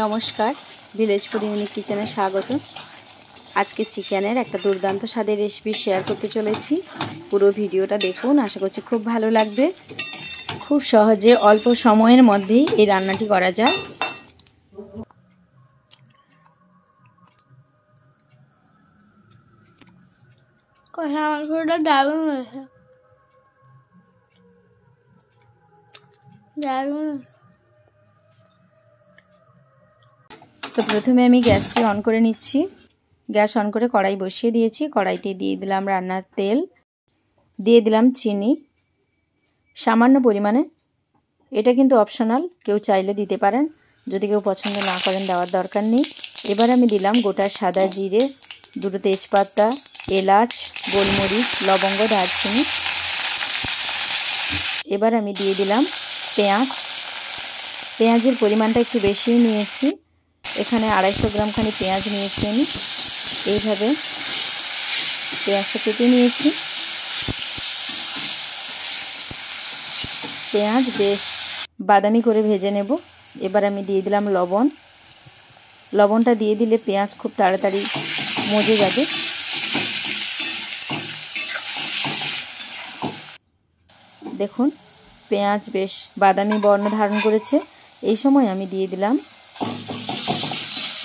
নমস্কার, village food unique কিচেনে স্বাগত। আজকে চিকেনের একটা দুর্দান্ত স্বাদের রেসিপি শেয়ার করতে চলেছি। পুরো ভিডিওটা দেখুন, আশা করছি খুব ভালো লাগবে। খুব সহজে অল্প সময়ের মধ্যেই এই রান্নাটি করা যায়। কষা মাংসটা দারুণ হয়েছে, দারুণ। তো প্রথমে আমি গ্যাসটি অন করে নিচ্ছি। গ্যাস অন করে কড়াই বসিয়ে দিয়েছি। কড়াইতে দিয়ে দিলাম রান্নার তেল, দিয়ে দিলাম চিনি সামান্য পরিমাণে। এটা কিন্তু অপশনাল, কেউ চাইলে দিতে পারেন, যদি কেউ পছন্দ না করেন দেওয়ার দরকার নেই। এবার আমি দিলাম গোটা সাদা জিরে, দুটো তেজপাতা, এলাচ, গোলমরিচ, লবঙ্গ, দারচিনি। এবার আমি দিয়ে দিলাম পেঁয়াজ। পেঁয়াজের পরিমাণটা একটু বেশি নিয়েছি, এখানে 250 গ্রাম খানি পেঁয়াজ নিয়েছি আমি। এইভাবে পেঁয়াজটা কেটে নিয়েছি। পেঁয়াজ বেশ বাদামি করে ভেজে নেব। এবার আমি দিয়ে দিলাম লবণ। লবণটা দিয়ে দিলে পেঁয়াজ খুব তাড়াতাড়ি মজে যাবে। দেখুন পেঁয়াজ বেশ বাদামি বর্ণ ধারণ করেছে। এই সময় আমি দিয়ে দিলাম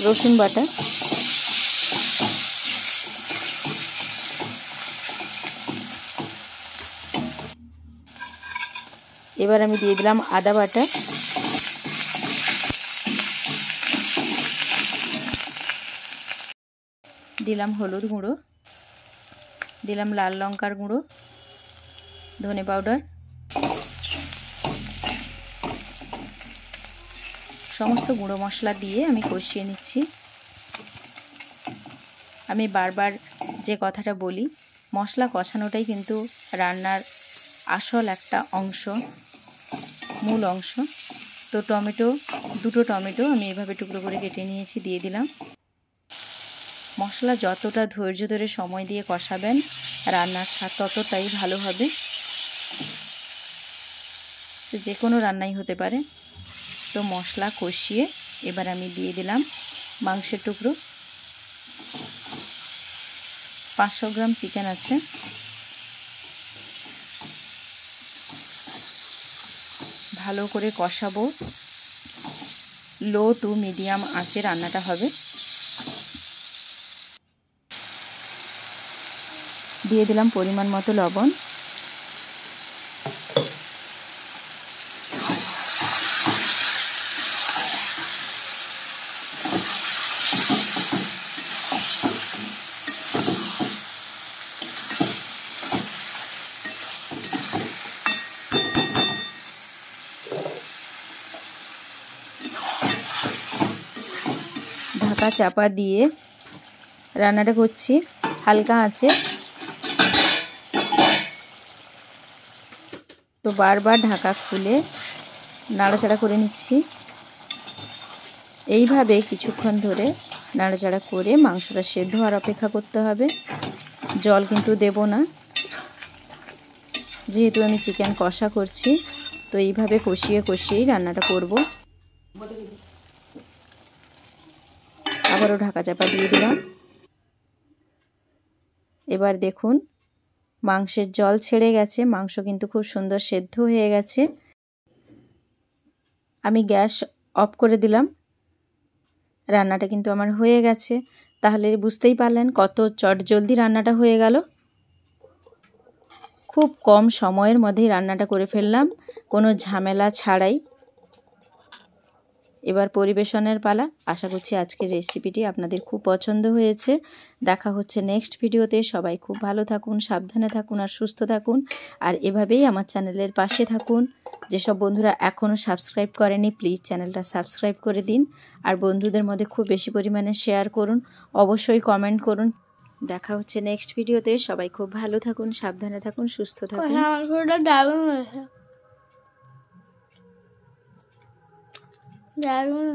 রসুন বাটা। এবার আমি দিয়ে দিলাম আদা বাটা। দিলাম হলুদ গুঁড়ো, দিলাম লাল লঙ্কার গুঁড়ো, ধনে পাউডার। সমস্ত গুঁড়ো মশলা দিয়ে আমি কষিয়ে নিচ্ছি। আমি বারবার যে কথাটা বলি, মশলা কষানোটাই কিন্তু রান্নার আসল একটা অংশ, মূল অংশ। তো দুটো টমেটো আমি এভাবে টুকরো করে কেটে নিয়েছি, দিয়ে দিলাম। মশলা যতটা ধৈর্য ধরে সময় দিয়ে কষাবেন, রান্নার স্বাদ ততটাই ভালো হবে। সে যে কোনো রান্নাই হতে পারে। তো মশলা কষিয়ে এবার আমি দিয়ে দিলাম মাংসের টুকরো। 500 গ্রাম চিকেন আছে। ভালো করে কষাবো, লো টু মিডিয়াম আঁচে রান্নাটা হবে। দিয়ে দিলাম পরিমাণ মতো লবণ। ঢাকা চাপা দিয়ে রান্নাটা করছি হালকা আঁচে। তো বারবার ঢাকা খুলে নাড়াচাড়া করে নিচ্ছি। এইভাবে কিছুক্ষণ ধরে নাড়াচাড়া করে মাংসটা সেদ্ধ হওয়ার অপেক্ষা করতে হবে। জল কিন্তু দেব না, যেহেতু আমি চিকেন কষা করছি। তো এইভাবে কষিয়ে কষিয়েই রান্নাটা করব। আবারও ঢাকা চাপা দিয়ে দিলাম। এবার দেখুন মাংসের জল ছেড়ে গেছে, মাংস কিন্তু খুব সুন্দর সেদ্ধ হয়ে গেছে। আমি গ্যাস অফ করে দিলাম। রান্নাটা কিন্তু আমার হয়ে গেছে। তাহলে বুঝতেই পারলেন কত চটজলদি রান্নাটা হয়ে গেল। খুব কম সময়ের মধ্যেই রান্নাটা করে ফেললাম, কোনো ঝামেলা ছাড়াই। এবার পরিবেশনের পালা। আশা করছি আজকের রেসিপিটি আপনাদের খুব পছন্দ হয়েছে। দেখা হচ্ছে নেক্সট ভিডিওতে। সবাই খুব ভালো থাকুন, সাবধানে থাকুন আর সুস্থ থাকুন। আর এভাবেই আমার চ্যানেলের পাশে থাকুন। যেসব বন্ধুরা এখনও সাবস্ক্রাইব করেনি, প্লিজ চ্যানেলটা সাবস্ক্রাইব করে দিন। আর বন্ধুদের মধ্যে খুব বেশি পরিমাণে শেয়ার করুন, অবশ্যই কমেন্ট করুন। দেখা হচ্ছে নেক্সট ভিডিওতে। সবাই খুব ভালো থাকুন, সাবধানে থাকুন, সুস্থ থাকুন। কষা মাংসটা দারুণ হয়েছে, দারুণ।